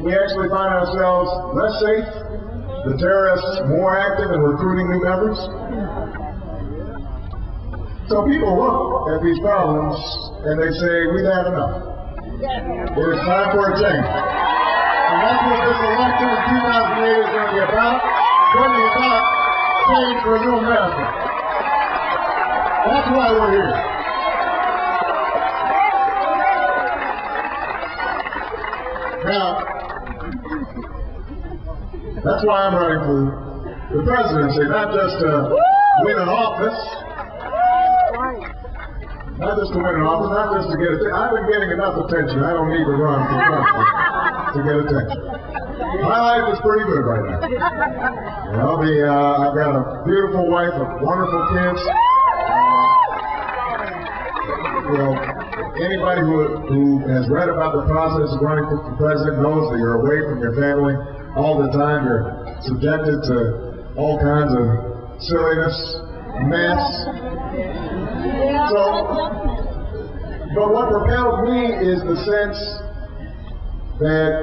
we actually find ourselves less safe, the terrorists more active in recruiting new members. So people look at these problems and they say, we've had enough. It is time for a change. And that's what this election in 2008 is going to be about. It's going to be about change for a new America. That's why we're here. Now, that's why I'm running for the presidency, not just to win an office, not just to get attention. I've been getting enough attention. I don't need to run for president to get attention. My life is pretty good right now. I've got a beautiful wife, wonderful kids. Anybody who has read about the process of running for president knows that you're away from your family all the time. You're subjected to all kinds of silliness, mess. But what propelled me is the sense that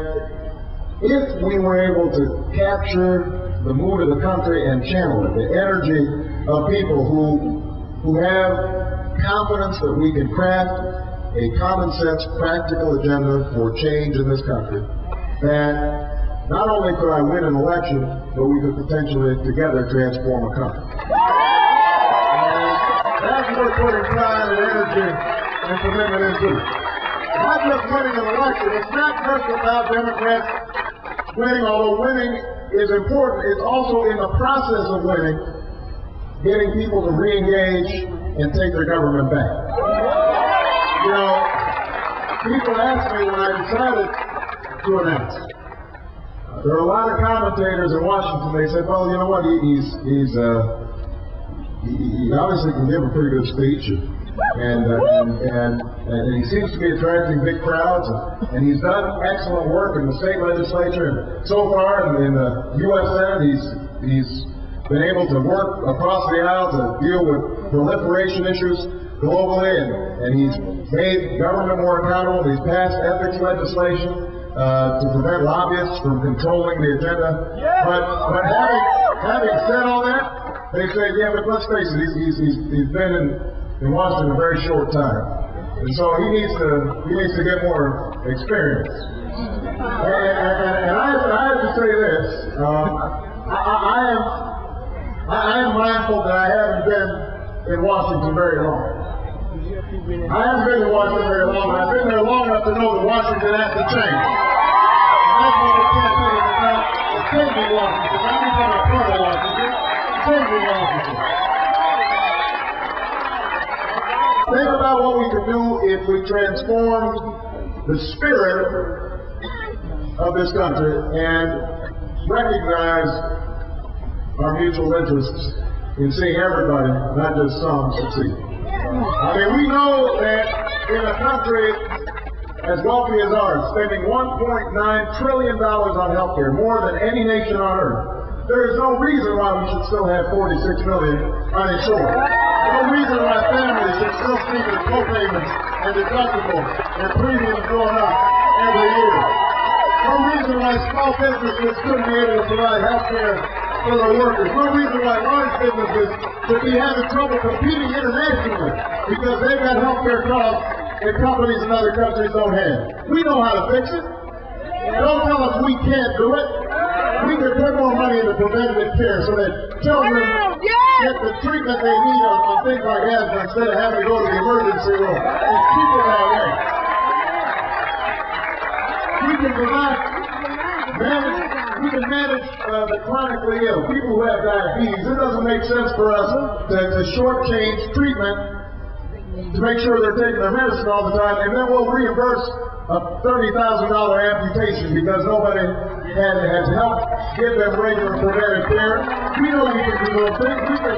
if we were able to capture the mood of the country and channel it, the energy of people who have confidence that we can craft a common sense, practical agenda for change in this country, that not only could I win an election, but we could potentially together transform a country. That's what we're putting pride and energy and commitment into. Not just winning an election, it's not just about Democrats winning, although winning is important, it's also in the process of winning, getting people to re-engage and take their government back. People asked me when I decided to announce. There are a lot of commentators in Washington, they said, well, you know what, he obviously can give a pretty good speech, and he seems to be attracting big crowds, and he's done excellent work in the state legislature. And so far in the U.S. Senate, he's been able to work across the aisle to deal with proliferation issues globally, and he's made government more accountable. He's passed ethics legislation to prevent lobbyists from controlling the agenda. But having said all that, they say, yeah, but let's face it, he's been in Washington a very short time, and so he needs to get more experience. And I have to say this: I am mindful that I haven't been in Washington very long. I haven't been in Washington very long. I've been there long enough to know that Washington has to change. And that's what the campaign is about: changing Washington. Not becoming a part of Washington, changing Washington. Think about what we could do if we transformed the spirit of this country and recognize our mutual interests in seeing everybody, not just some, succeed. I mean, we know that in a country as wealthy as ours, spending $1.9 trillion on health care, more than any nation on earth, there is no reason why we should still have 46 million uninsured. No reason why families should still see their co-payments and deductibles and premiums going up every year. No reason why small businesses shouldn't be able to provide health care for their workers. No reason why large businesses should be having trouble competing internationally because they've got health care costs that companies in other countries don't have. We know how to fix it. Don't tell us we can't do it. We can put more money into preventative care so that children get the treatment they need on things like asthma instead of having to go to the emergency room. It's cheaper that way. We can manage the chronically ill, people who have diabetes. It doesn't make sense for us to shortchange treatment to make sure they're taking their medicine all the time, and then we'll reimburse a $30,000 amputation because nobody has helped give them regular preventive care. We know we can do those things. We can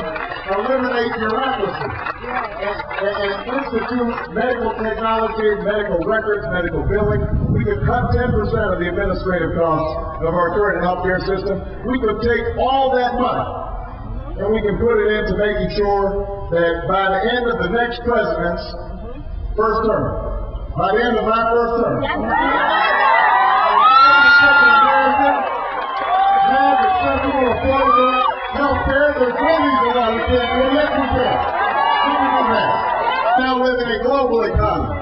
eliminate bureaucracy and institute medical technology, medical records, medical billing. We could cut 10% of the administrative costs of our current healthcare system. We could take all that money and we can put it into making sure that by the end of the next president's first term, by the end of my first term, there's no reason why we can't do it. Yes, we can. We can do that. Now live in a global economy.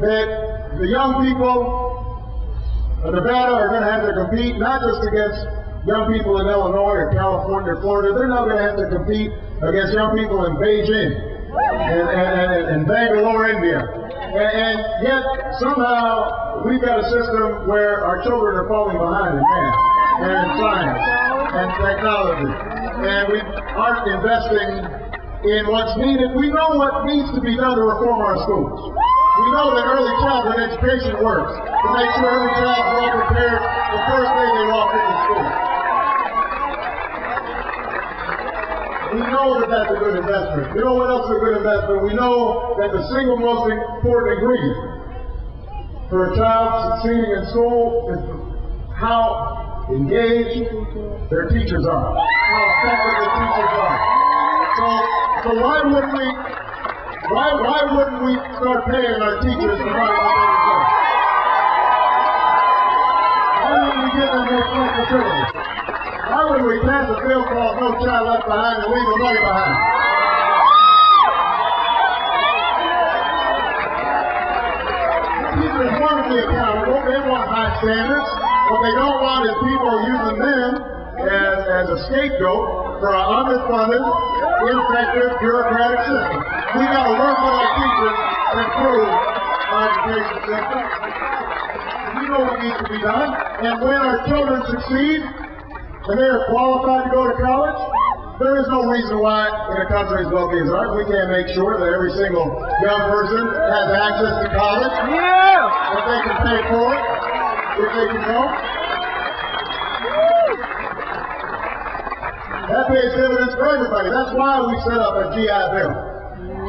That the young people of Nevada are going to have to compete not just against young people in Illinois or California or Florida. They're now going to have to compete against young people in Beijing and Bangalore, India. And yet, somehow, we've got a system where our children are falling behind in math and in science and technology. And we aren't investing in what's needed. We know what needs to be done to reform our schools. We know that early childhood education works to make sure every child is well prepared the first day they walk into school. We know that that's a good investment. You know what else is a good investment? We know that the single most important ingredient for a child succeeding in school is how engaged their teachers are, how effective their teachers are. So why wouldn't we start paying our teachers the money that they deserve? Why wouldn't we give them more flexibility? Why would we pass a bill called No Child Left Behind and leave the money behind? Teachers want to be accountable. They want high standards. What they don't want is people using them as a scapegoat for an underfunded, ineffective, bureaucratic system. We've got to learn from our teachers and improve our education system. We know what needs to be done. And when our children succeed, and they are qualified to go to college, there is no reason why in a country as wealthy as ours, we can't make sure that every single young person has access to college. Yeah! That they can pay for it, if they can go. That pays dividends for everybody. That's why we set up a GI Bill.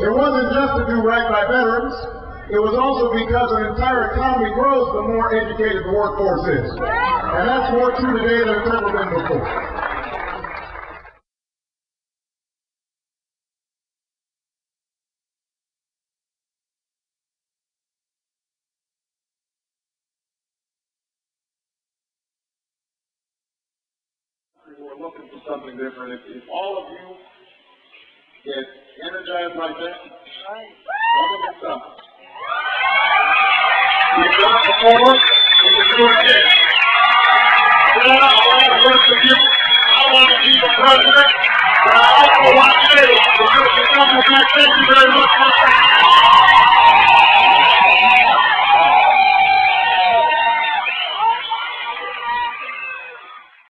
It wasn't just to do right by veterans. It was also because an entire economy grows the more educated the workforce is. And that's more true today than it's ever been before. We're looking for something different. If all of you get energized like that, we're looking for something.